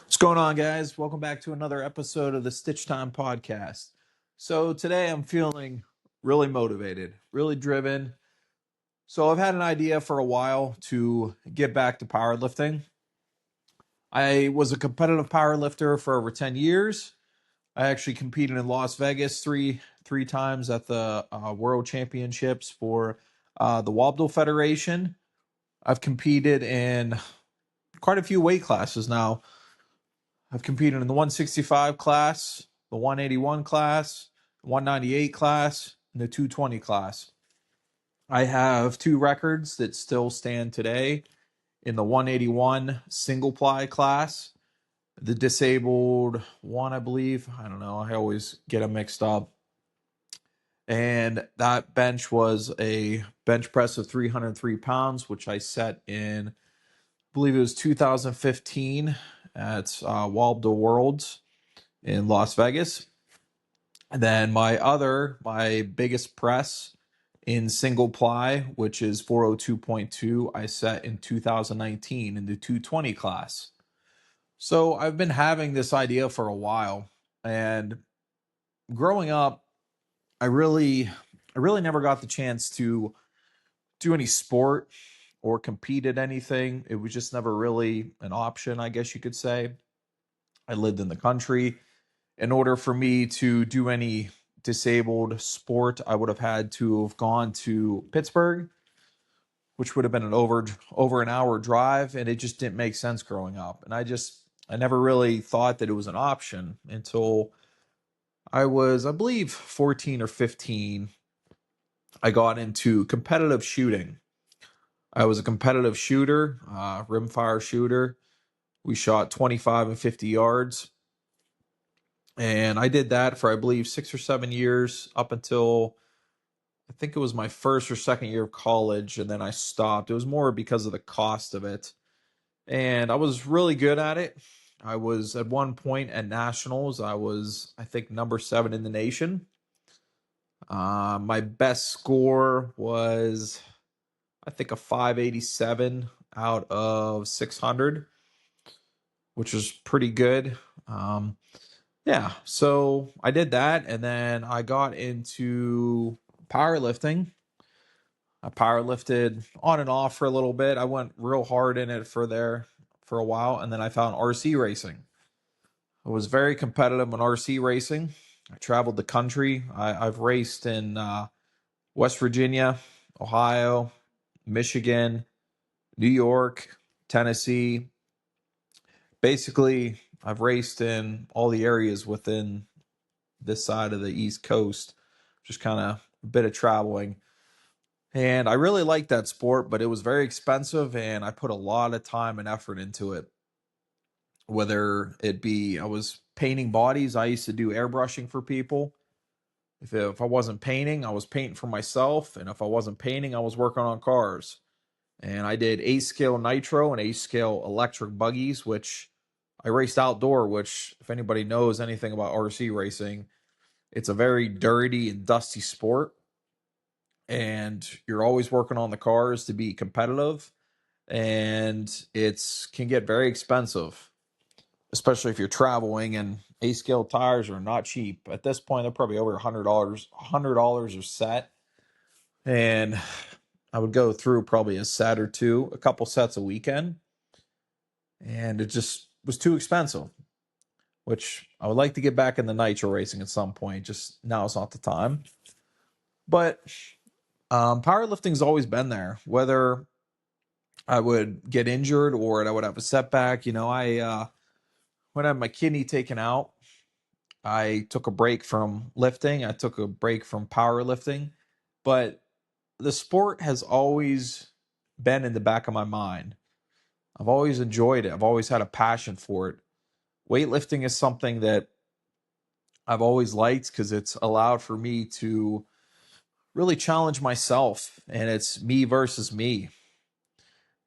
What's going on, guys? Welcome back to another episode of the Stitch Time podcast. So, today I'm feeling really motivated, really driven. So, I've had an idea for a while to get back to powerlifting. I was a competitive powerlifter for over 10 years. I actually competed in Las Vegas three times at the World Championships for the Wobble Federation. I've competed in quite a few weight classes now. I've competed in the 165 class, the 181 class, the 198 class, and the 220 class. I have two records that still stand today in the 181 single ply class, the disabled one, I believe. I don't know. I always get them mixed up. And that bench was a bench press of 303 pounds, which I set in, I believe it was 2015 at Wobble Worlds in Las Vegas. And then my biggest press in single ply, which is 402.2, I set in 2019 in the 220 class. So I've been having this idea for a while. And growing up, I really never got the chance to do any sport or compete at anything. It was just never really an option, I guess you could say. I lived in the country. In order for me to do any disabled sport, I would have had to have gone to Pittsburgh, which would have been an over an hour drive, and it just didn't make sense growing up. And I never really thought that it was an option until I was, I believe, 14 or 15. I got into competitive shooting. I was a competitive shooter, rimfire shooter. We shot 25 and 50 yards. And I did that for, I believe, 6 or 7 years up until I think it was my first or second year of college. And then I stopped. It was more because of the cost of it. And I was really good at it. I was at one point at nationals. I was, I think, number 7 in the nation. My best score was, I think, a 587 out of 600, which was pretty good. Yeah, so I did that, and then I got into powerlifting. I powerlifted on and off for a little bit. I went real hard in it for a while, and then I found RC racing. I was very competitive in RC racing. I traveled the country. I've raced in West Virginia, Ohio, Michigan, New York, Tennessee. Basically, I've raced in all the areas within this side of the East Coast, just kind of a bit of traveling. And I really liked that sport, but it was very expensive and I put a lot of time and effort into it. Whether it be I was painting bodies, I used to do airbrushing for people. If I wasn't painting, I was painting for myself. And if I wasn't painting, I was working on cars. And I did 8 scale nitro and 8 scale electric buggies, which I raced outdoor, which, if anybody knows anything about RC racing, it's a very dirty and dusty sport. And you're always working on the cars to be competitive. And it's can get very expensive, especially if you're traveling, and 8 scale tires are not cheap. At this point, they're probably over $100 a set. And I would go through probably a set or two, a couple sets a weekend. And it just was too expensive, which I would like to get back in the nitro racing at some point. Just now is not the time. But powerlifting's always been there, whether I would get injured or I would have a setback. When I had my kidney taken out, I took a break from lifting. I took a break from powerlifting, but the sport has always been in the back of my mind. I've always enjoyed it. I've always had a passion for it. Weightlifting is something that I've always liked because it's allowed for me to really challenge myself, and it's me versus me.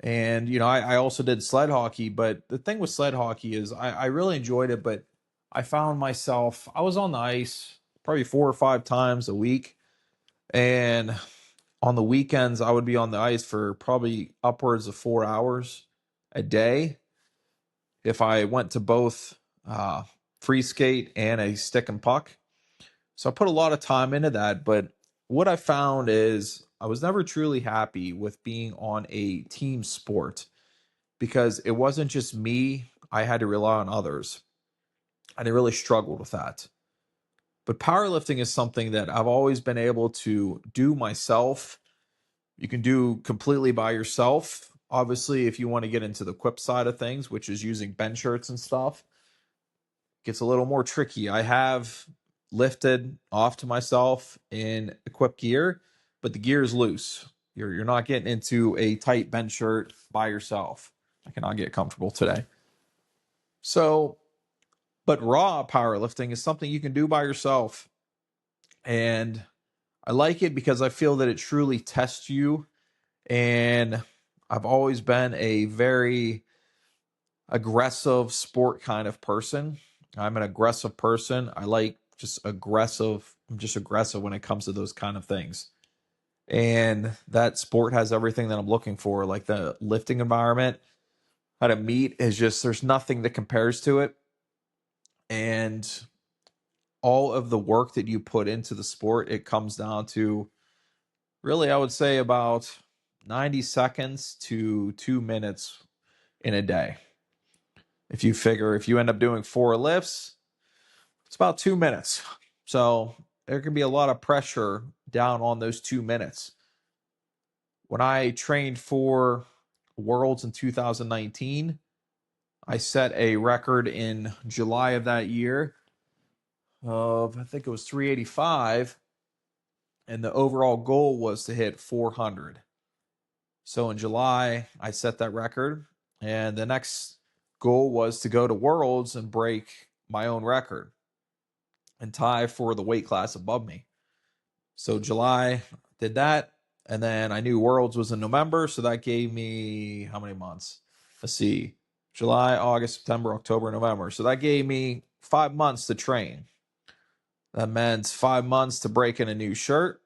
And, I also did sled hockey, but the thing with sled hockey is I really enjoyed it, but I found myself, I was on the ice probably 4 or 5 times a week. And on the weekends, I would be on the ice for probably upwards of 4 hours a day. if I went to both free skate and a stick and puck. So I put a lot of time into that. But what I found is I was never truly happy with being on a team sport because it wasn't just me. I had to rely on others. And I really struggled with that. But powerlifting is something that I've always been able to do myself. You can do completely by yourself. Obviously, if you want to get into the equip side of things, which is using bench shirts and stuff, it gets a little more tricky. I have lifted off to myself in equip gear, but the gear is loose. You're not getting into a tight bench shirt by yourself. I cannot get comfortable today. So, but raw powerlifting is something you can do by yourself. And I like it because I feel that it truly tests you. And I've always been a very aggressive sport kind of person. I'm an aggressive person. I like just aggressive. I'm just aggressive when it comes to those kind of things. And that sport has everything that I'm looking for, like the lifting environment. How to meet is just, there's nothing that compares to it. And all of the work that you put into the sport, it comes down to really, I would say about 90 seconds to 2 minutes in a day. If you end up doing 4 lifts, it's about 2 minutes. So there can be a lot of pressure down on those 2 minutes. When I trained for Worlds in 2019, I set a record in July of that year of, I think it was 385. And the overall goal was to hit 400. So in July, I set that record. And the next goal was to go to Worlds and break my own record and tie for the weight class above me. So July, did that. And then I knew Worlds was in November. So that gave me how many months? Let's see. July, August, September, October, November. So that gave me 5 months to train. That meant 5 months to break in a new shirt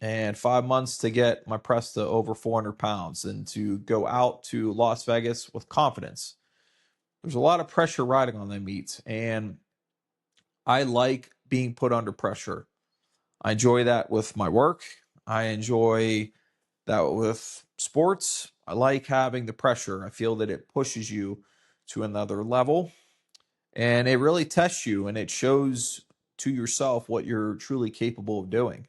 and 5 months to get my press to over 400 pounds and to go out to Las Vegas with confidence. There's a lot of pressure riding on them meets, and I like being put under pressure. I enjoy that with my work. I enjoy that with sports. I like having the pressure. I feel that it pushes you to another level, and it really tests you, and it shows to yourself what you're truly capable of doing.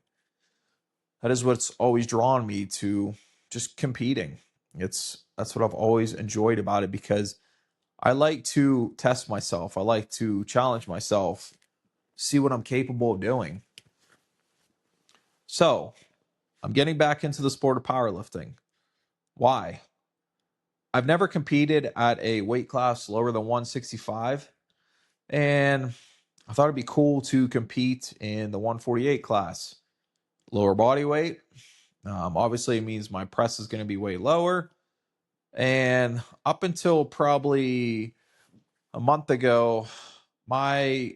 That is what's always drawn me to just competing. That's what I've always enjoyed about it because I like to test myself. I like to challenge myself, see what I'm capable of doing. So, I'm getting back into the sport of powerlifting. Why? I've never competed at a weight class lower than 165, and I thought it'd be cool to compete in the 148 class. Lower body weight. Obviously, it means my press is going to be way lower. And up until probably a month ago, my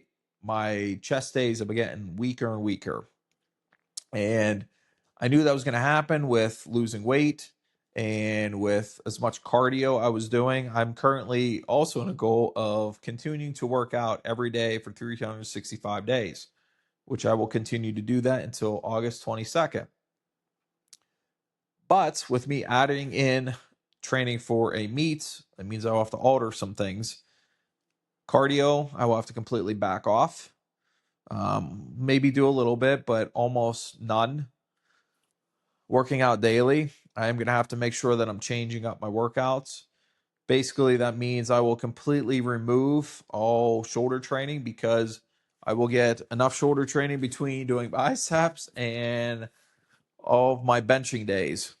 chest days have been getting weaker and weaker. And I knew that was going to happen with losing weight and with as much cardio I was doing. I'm currently also in a goal of continuing to work out every day for 365 days, which I will continue to do that until August 22nd. But with me adding in training for a meet, that means I'll have to alter some things. Cardio, I will have to completely back off. Maybe do a little bit, but almost none. Working out daily, I am going to have to make sure that I'm changing up my workouts. Basically, that means I will completely remove all shoulder training because I will get enough shoulder training between doing biceps and all of my benching days.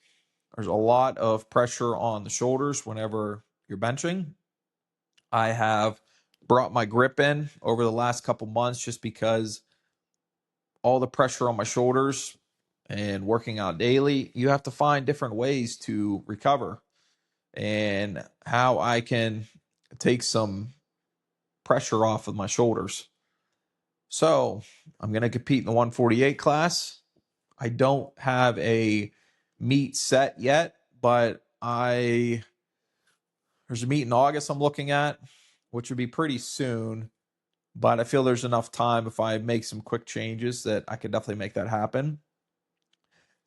There's a lot of pressure on the shoulders whenever you're benching. I have brought my grip in over the last couple months just because all the pressure on my shoulders and working out daily, you have to find different ways to recover and how I can take some pressure off of my shoulders. So I'm going to compete in the 148 class. I don't have a meet set yet, but there's a meet in August I'm looking at. which would be pretty soon. But I feel there's enough time if I make some quick changes that I could definitely make that happen.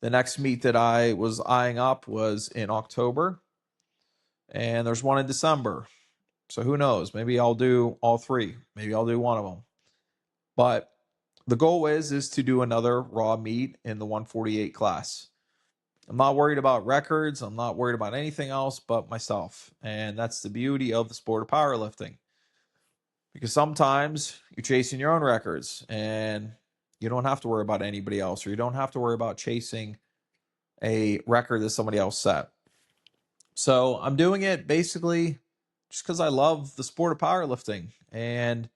The next meet that I was eyeing up was in October, and there's one in December. So who knows? Maybe I'll do all three. Maybe I'll do one of them. But the goal is to do another raw meet in the 148 class. I'm not worried about records. I'm not worried about anything else but myself. And that's the beauty of the sport of powerlifting. Because sometimes you're chasing your own records and you don't have to worry about anybody else, or you don't have to worry about chasing a record that somebody else set. So I'm doing it basically just because I love the sport of powerlifting. And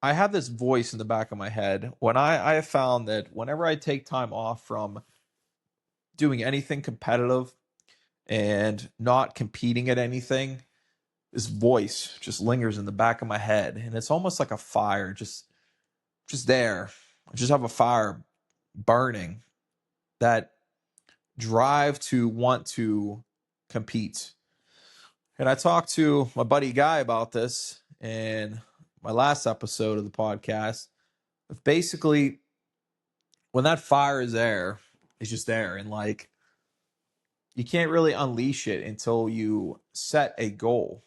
I have this voice in the back of my head when I have found that whenever I take time off from doing anything competitive and not competing at anything, this voice just lingers in the back of my head, and it's almost like a fire just there. I just have a fire burning, that drive to want to compete. And I talked to my buddy Guy about this in my last episode of the podcast. Basically, when that fire is there, it's just there, and like you can't really unleash it until you set a goal,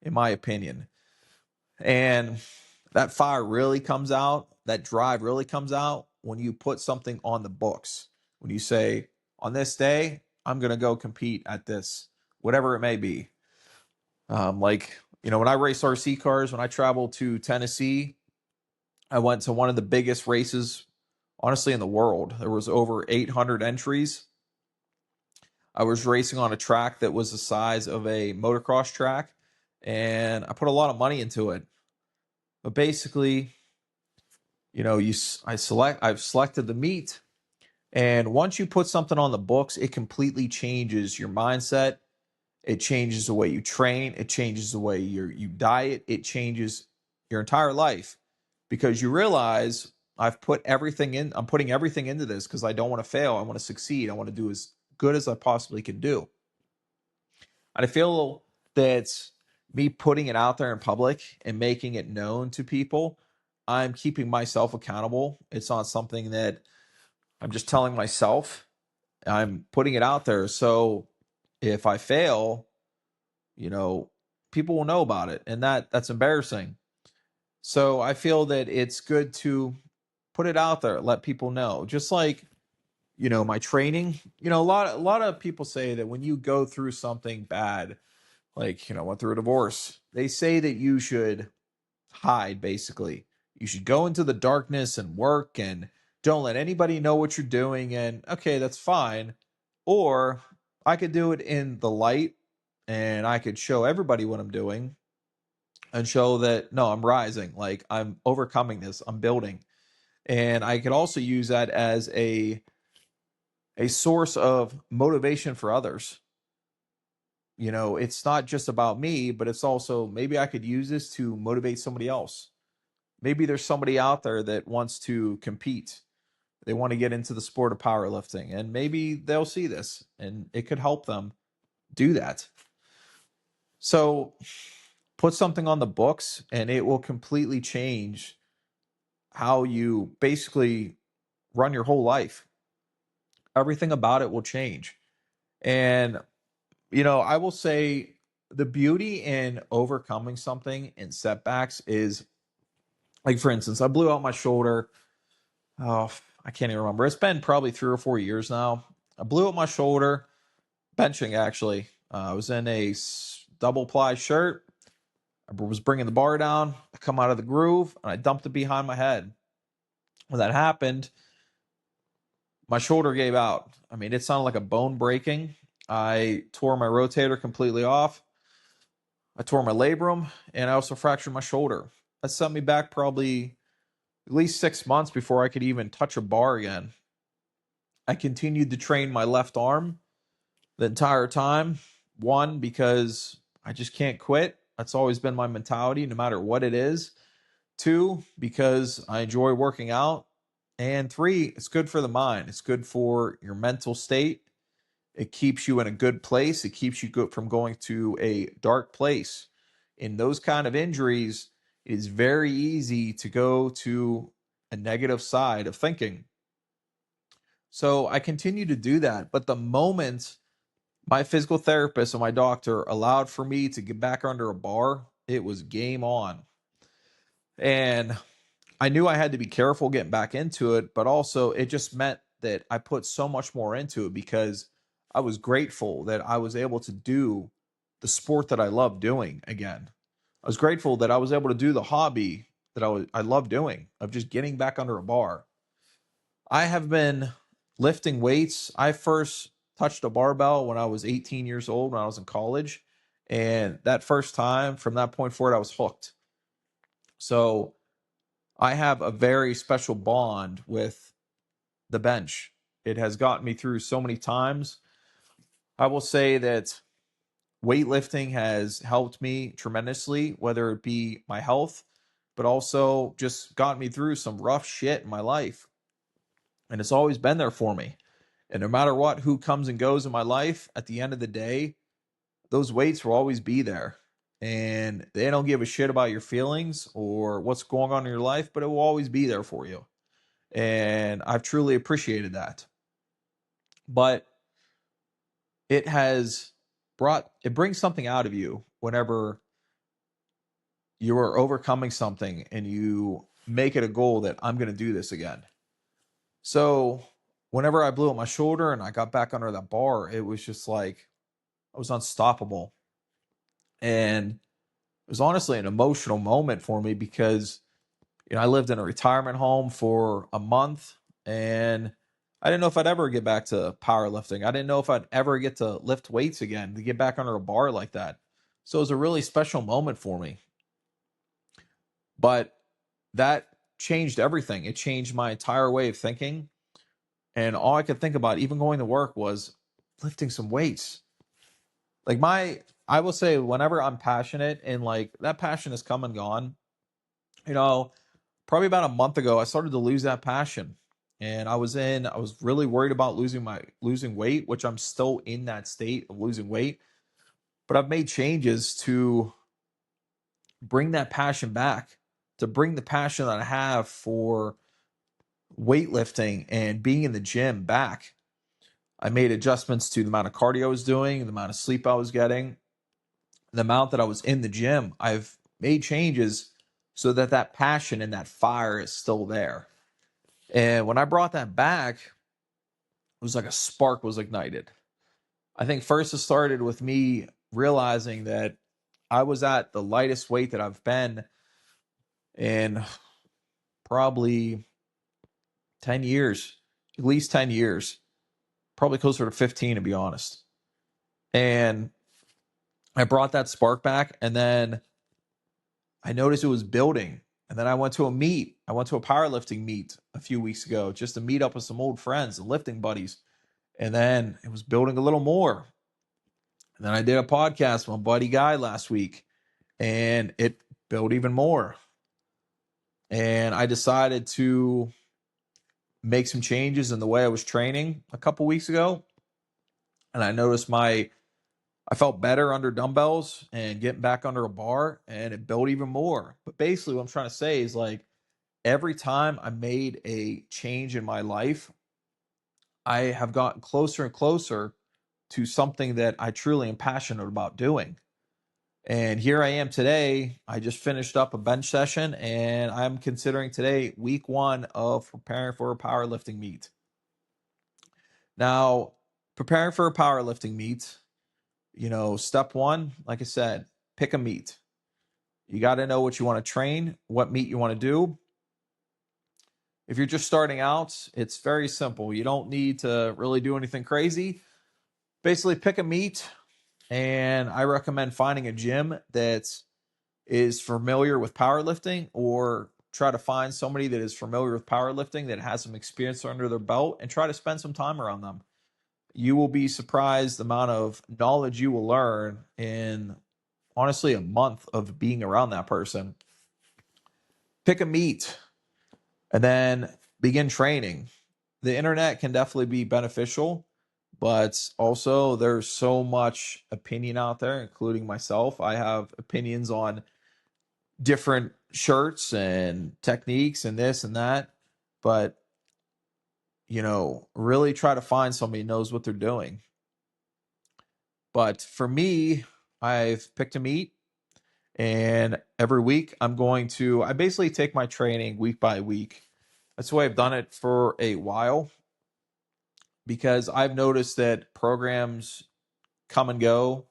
in my opinion. And that fire really comes out, that drive really comes out when you put something on the books. When you say, on this day, I'm going to go compete at this, whatever it may be. When I race RC cars, when I traveled to Tennessee, I went to one of the biggest races, honestly, in the world. There was over 800 entries. I was racing on a track that was the size of a motocross track, and I put a lot of money into it. But basically, I've selected the meet, and once you put something on the books, it completely changes your mindset. It changes the way you train. It changes the way you diet. It changes your entire life, because you realize I'm putting everything into this because I don't want to fail. I want to succeed. I want to do as good as I possibly can do. And I feel that me putting it out there in public and making it known to people, I'm keeping myself accountable. It's not something that I'm just telling myself. I'm putting it out there. So if I fail, people will know about it, and that's embarrassing. So I feel that it's good to put it out there, let people know. Just like, my training, a lot of people say that when you go through something bad, like, went through a divorce, they say that you should hide, basically. You should go into the darkness and work and don't let anybody know what you're doing. And okay, that's fine. Or I could do it in the light and I could show everybody what I'm doing and show that, no, I'm rising. Like, I'm overcoming this, I'm building. And I could also use that as a source of motivation for others. It's not just about me, but it's also, maybe I could use this to motivate somebody else. Maybe there's somebody out there that wants to compete. They want to get into the sport of powerlifting, and maybe they'll see this and it could help them do that. So put something on the books and it will completely change how you basically run your whole life. Everything about it will change. And, I will say the beauty in overcoming something in setbacks is, like, for instance, I blew out my shoulder. Oh, I can't even remember. It's been probably 3 or 4 years now. I blew out my shoulder benching, actually. I was in a double ply shirt. I was bringing the bar down. I come out of the groove and I dumped it behind my head. When that happened, my shoulder gave out. I mean, it sounded like a bone breaking. I tore my rotator completely off. I tore my labrum, and I also fractured my shoulder. That sent me back probably at least 6 months before I could even touch a bar again. I continued to train my left arm the entire time. One, because I just can't quit. That's always been my mentality, no matter what it is. Two, because I enjoy working out. And three, it's good for the mind. It's good for your mental state. It keeps you in a good place. It keeps you from going to a dark place. in those kind of injuries, it is very easy to go to a negative side of thinking. So I continue to do that. But the moment my physical therapist and my doctor allowed for me to get back under a bar, it was game on. And I knew I had to be careful getting back into it, but also it just meant that I put so much more into it because I was grateful that I was able to do the sport that I love doing again. I was grateful that I was able to do the hobby that I love doing, of just getting back under a bar. I have been lifting weights. I first touched a barbell when I was 18 years old, when I was in college. And that first time, from that point forward, I was hooked. So I have a very special bond with the bench. It has gotten me through so many times. I will say that weightlifting has helped me tremendously, whether it be my health, but also just got me through some rough shit in my life. And it's always been there for me. And no matter what, who comes and goes in my life, at the end of the day, those weights will always be there. And they don't give a shit about your feelings or what's going on in your life, but it will always be there for you. And I've truly appreciated that. But it has it brings something out of you whenever you are overcoming something and you make it a goal that I'm going to do this again. So whenever I blew up my shoulder and I got back under that bar, it was just like I was unstoppable. And it was honestly an emotional moment for me because, I lived in a retirement home for a month and I didn't know if I'd ever get back to powerlifting. I didn't know if I'd ever get to lift weights again, to get back under a bar like that. So it was a really special moment for me. But that changed everything. It changed my entire way of thinking. And all I could think about, even going to work, was lifting some weights. Like I will say, whenever I'm passionate, and like that passion has come and gone, probably about a month ago, I started to lose that passion. And I was really worried about losing weight, which I'm still in that state of losing weight. But I've made changes to bring that passion back, to bring the passion that I have for weightlifting and being in the gym back. I made adjustments to the amount of cardio I was doing, the amount of sleep I was getting, the amount that I was in the gym. I've made changes so that that passion and that fire is still there. And when I brought that back, it was like a spark was ignited. I think first it started with me realizing that I was at the lightest weight that I've been in probably 10 years, at least 10 years, probably closer to 15 to be honest. And I brought that spark back, and then I noticed it was building. And then I went to a meet. I went to a powerlifting meet a few weeks ago just to meet up with some old friends and lifting buddies. And then it was building a little more. And then I did a podcast with my buddy Guy last week, and it built even more. And I decided to make some changes in the way I was training a couple weeks ago. And I noticed I felt better under dumbbells and getting back under a bar, and it built even more. But basically what I'm trying to say is, like, every time I made a change in my life, I have gotten closer and closer to something that I truly am passionate about doing. And here I am today. I just finished up a bench session, and I'm considering today week 1 of preparing for a powerlifting meet. Now, preparing for a powerlifting meet, step 1, like I said, pick a meet. You got to know what you want to train, what meet you want to do. If you're just starting out, it's very simple. You don't need to really do anything crazy. Basically, pick a meet, and I recommend finding a gym that is familiar with powerlifting, or try to find somebody that is familiar with powerlifting that has some experience under their belt, and try to spend some time around them. You will be surprised the amount of knowledge you will learn in, honestly, a month of being around that person. Pick a meet and then begin training. The internet can definitely be beneficial, But also there's so much opinion out there, including myself. I have opinions on different shirts and techniques and this and that. But, really try to find somebody who knows what they're doing. But for me, I've picked a meet, and every week I basically take my training week by week. That's the way I've done it for a while, because I've noticed that programs come and go.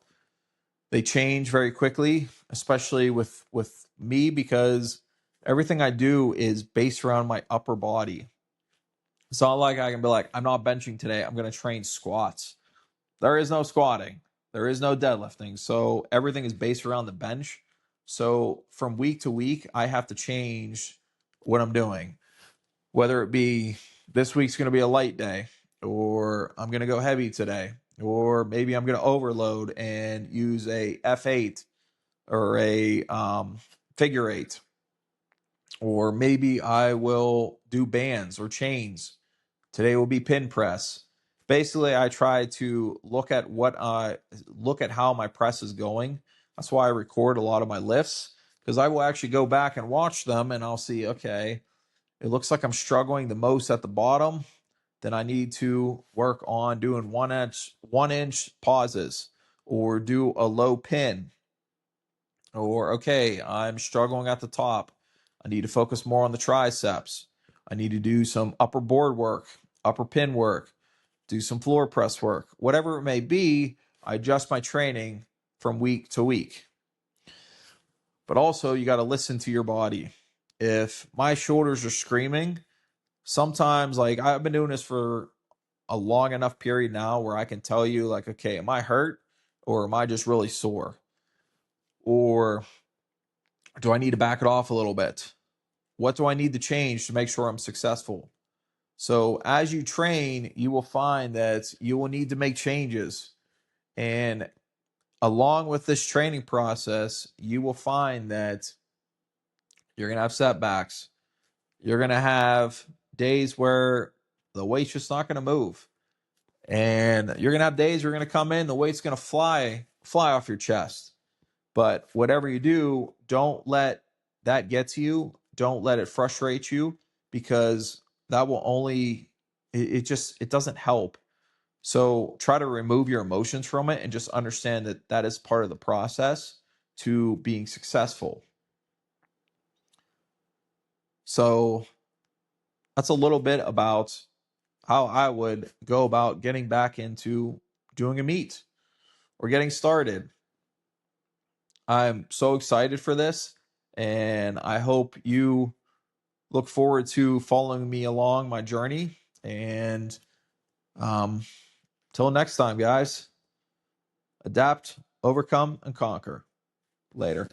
They change very quickly, especially with me, because everything I do is based around my upper body. It's not like I can be like, I'm not benching today, I'm going to train squats. There is no squatting. There is no deadlifting. So everything is based around the bench. So from week to week, I have to change what I'm doing. Whether it be this week's going to be a light day, or I'm going to go heavy today, or maybe I'm going to overload and use a F8 or a figure eight, or maybe I will do bands or chains. Today will be pin press. Basically, I try to look at how my press is going. That's why I record a lot of my lifts, because I will actually go back and watch them, and I'll see, okay, it looks like I'm struggling the most at the bottom. Then I need to work on doing 1 inch pauses, or do a low pin. Or, okay, I'm struggling at the top, I need to focus more on the triceps. I need to do some upper board work, upper pin work, do some floor press work. Whatever it may be, I adjust my training from week to week. But also, you got to listen to your body. If my shoulders are screaming, sometimes, like, I've been doing this for a long enough period now where I can tell you, like, okay, am I hurt, or am I just really sore? Or do I need to back it off a little bit? What do I need to change to make sure I'm successful? So as you train, you will find that you will need to make changes. And along with this training process, you will find that you're going to have setbacks. You're going to have days where the weight's just not going to move. And you're going to have days where you're going to come in, the weight's going to fly off your chest. But whatever you do, don't let that get to you. Don't let it frustrate you, because that will only, it doesn't help. So try to remove your emotions from it and just understand that that is part of the process to being successful. So that's a little bit about how I would go about getting back into doing a meet or getting started. I'm so excited for this, and I hope you look forward to following me along my journey. And till next time, guys, adapt, overcome, and conquer. Later.